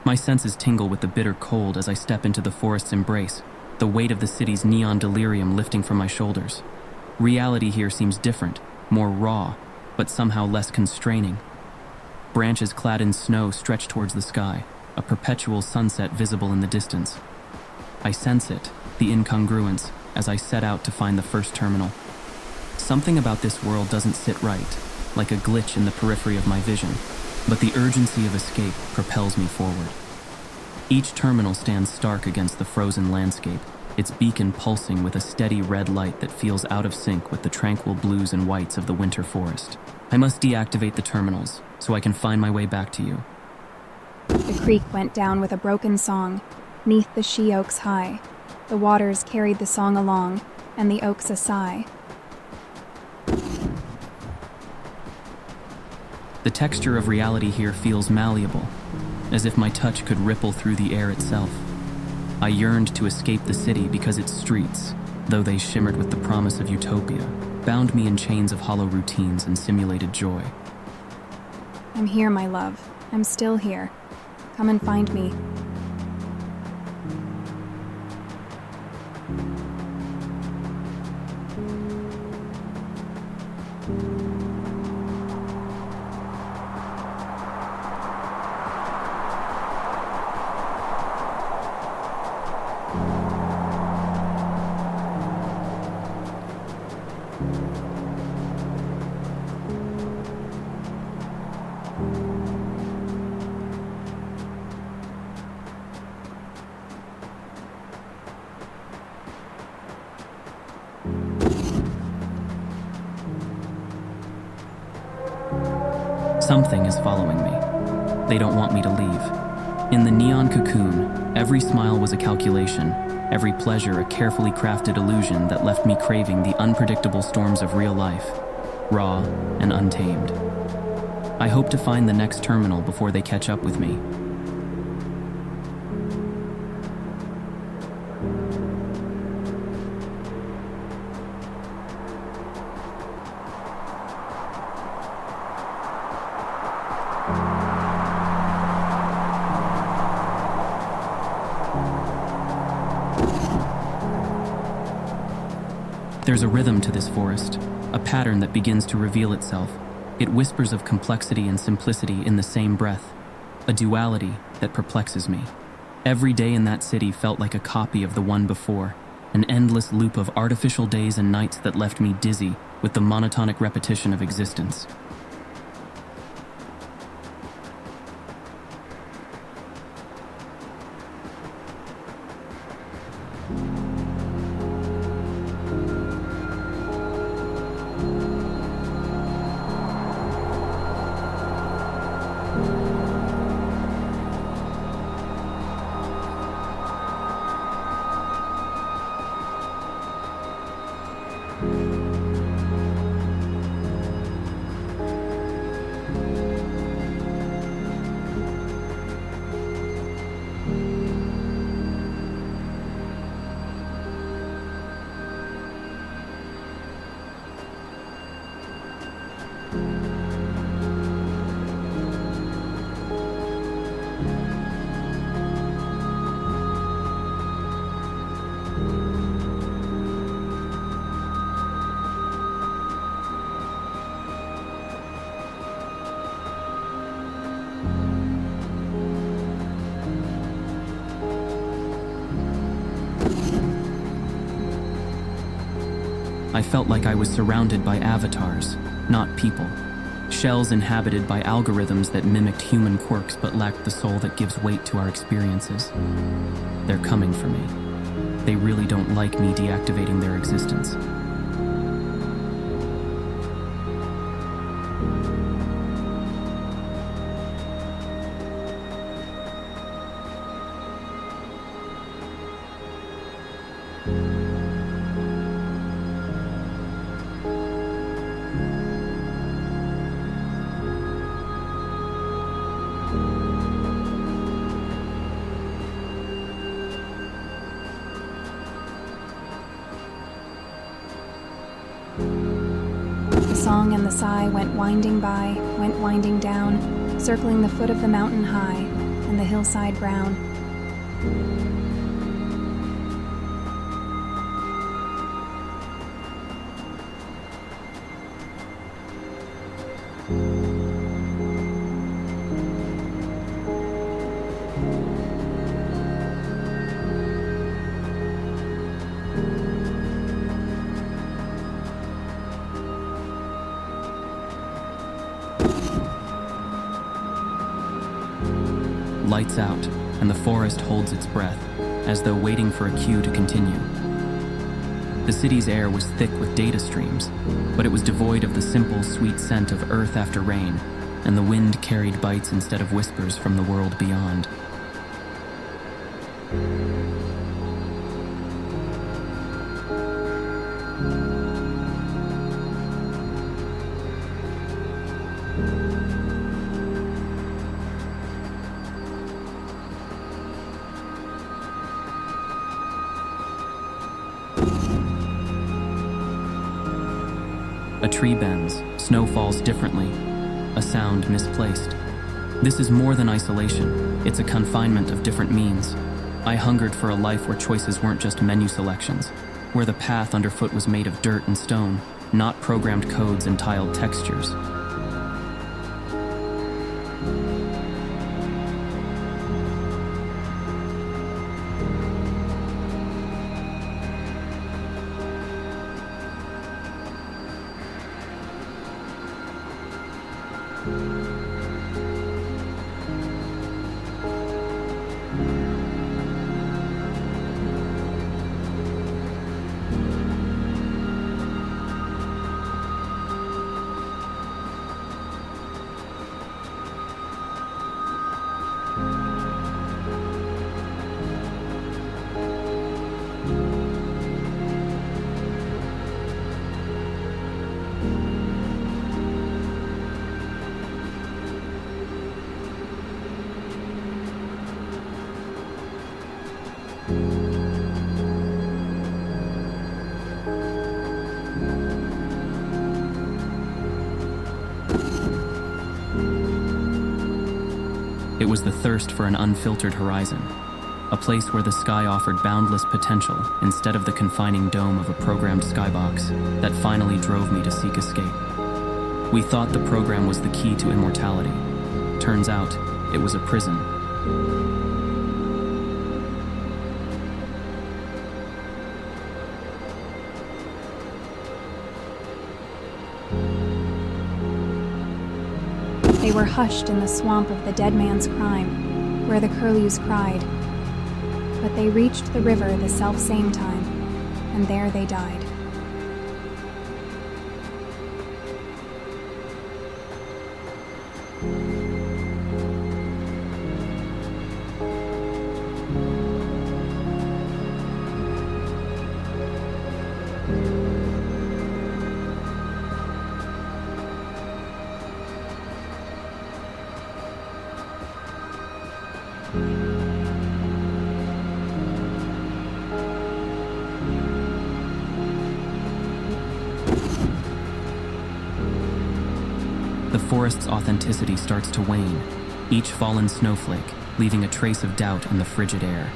My senses tingle with the bitter cold as I step into the forest's embrace, the weight of the city's neon delirium lifting from my shoulders. Reality here seems different, more raw, but somehow less constraining. Branches clad in snow stretch towards the sky, a perpetual sunset visible in the distance. I sense it, the incongruence, as I set out to find the first terminal. Something about this world doesn't sit right, like a glitch in the periphery of my vision, but the urgency of escape propels me forward. Each terminal stands stark against the frozen landscape, its beacon pulsing with a steady red light that feels out of sync with the tranquil blues and whites of the winter forest. I must deactivate the terminals, so I can find my way back to you. The creek went down with a broken song, 'neath the she-oaks high. The waters carried the song along, and the oaks a sigh. The texture of reality here feels malleable, as if my touch could ripple through the air itself. I yearned to escape the city because its streets, though they shimmered with the promise of utopia, bound me in chains of hollow routines and simulated joy. I'm here, my love. I'm still here. Come and find me. Something is following me. They don't want me to leave. In the neon cocoon, every smile was a calculation, every pleasure a carefully crafted illusion that left me craving the unpredictable storms of real life, raw and untamed. I hope to find the next terminal before they catch up with me. There's a rhythm to this forest, a pattern that begins to reveal itself. It whispers of complexity and simplicity in the same breath, a duality that perplexes me. Every day in that city felt like a copy of the one before, an endless loop of artificial days and nights that left me dizzy with the monotonic repetition of existence. I felt like I was surrounded by avatars, not people. Shells inhabited by algorithms that mimicked human quirks but lacked the soul that gives weight to our experiences. They're coming for me. They really don't like me deactivating their existence. The song and the sigh went winding by, went winding down, circling the foot of the mountain high. and the hillside brown. Lights out, and the forest holds its breath, as though waiting for a cue to continue. The city's air was thick with data streams, but it was devoid of the simple, sweet scent of earth after rain, and the wind carried bites instead of whispers from the world beyond. A tree bends, snow falls differently, a sound misplaced. This is more than isolation, it's a confinement of different means. I hungered for a life where choices weren't just menu selections, where the path underfoot was made of dirt and stone, not programmed codes and tiled textures. It was the thirst for an unfiltered horizon, a place where the sky offered boundless potential instead of the confining dome of a programmed skybox that finally drove me to seek escape. We thought the program was the key to immortality. Turns out, it was a prison. They were hushed in the swamp of the dead man's crime, where the curlews cried. But they reached the river the self-same time, and there they died. The forest's authenticity starts to wane, each fallen snowflake leaving a trace of doubt in the frigid air.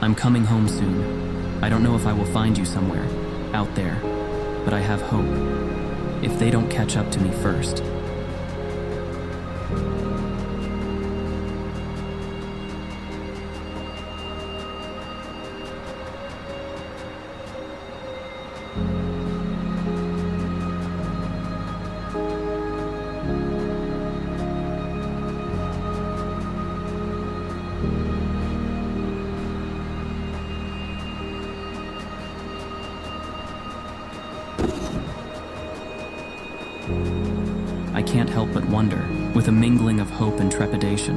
I'm coming home soon. I don't know if I will find you somewhere, out there, but I have hope. If they don't catch up to me first. I can't help but wonder, with a mingling of hope and trepidation.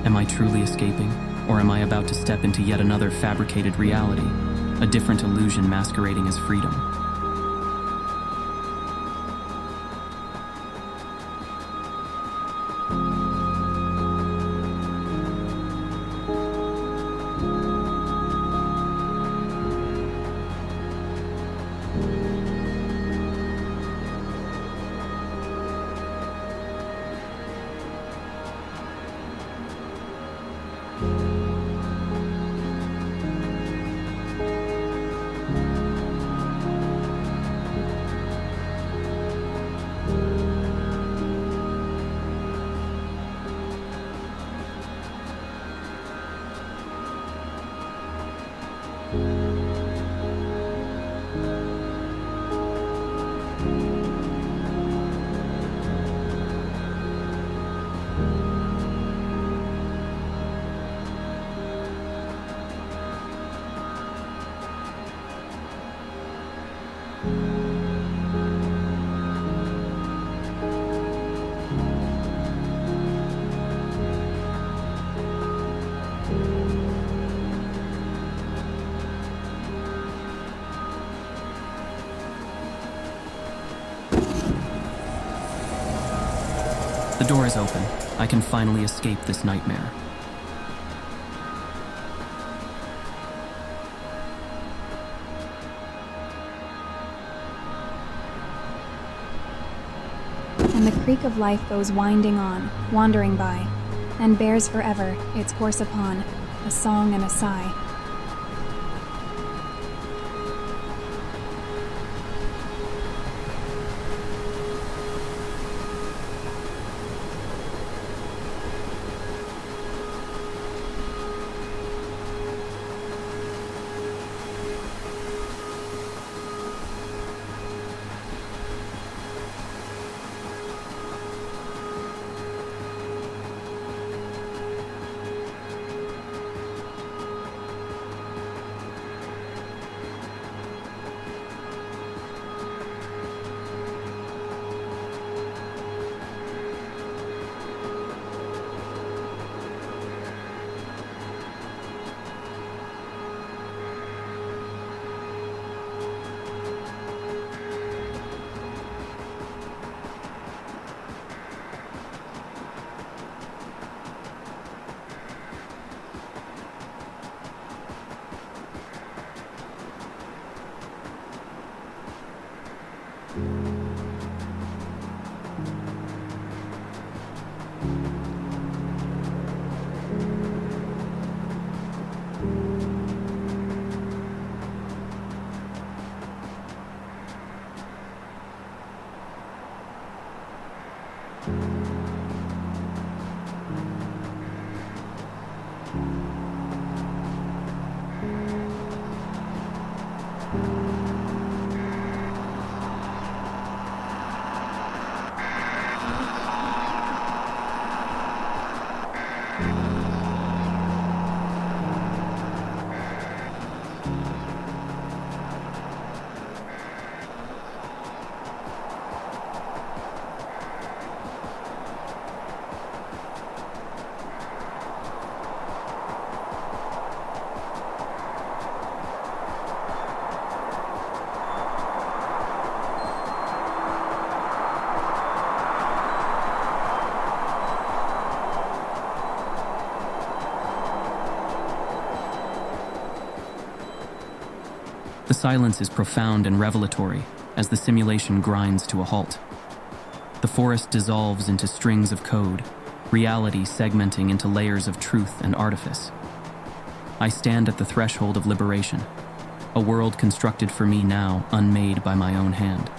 Am I truly escaping, or am I about to step into yet another fabricated reality, a different illusion masquerading as freedom? The door is open. I can finally escape this nightmare. And the creek of life goes winding on, wandering by, and bears forever its course upon a song and a sigh. The silence is profound and revelatory as the simulation grinds to a halt. The forest dissolves into strings of code, reality segmenting into layers of truth and artifice. I stand at the threshold of liberation, a world constructed for me now, unmade by my own hand.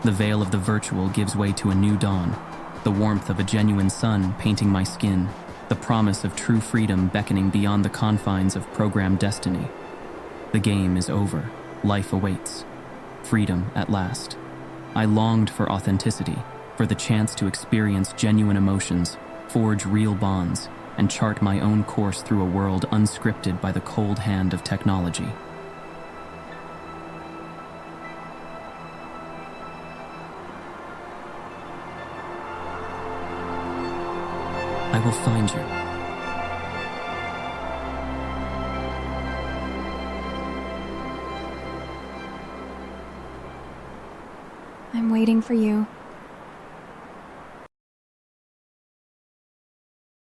The veil of the virtual gives way to a new dawn, the warmth of a genuine sun painting my skin, the promise of true freedom beckoning beyond the confines of programmed destiny. The game is over. Life awaits. Freedom at last. I longed for authenticity, for the chance to experience genuine emotions, forge real bonds, and chart my own course through a world unscripted by the cold hand of technology. I will find you. I'm waiting for you.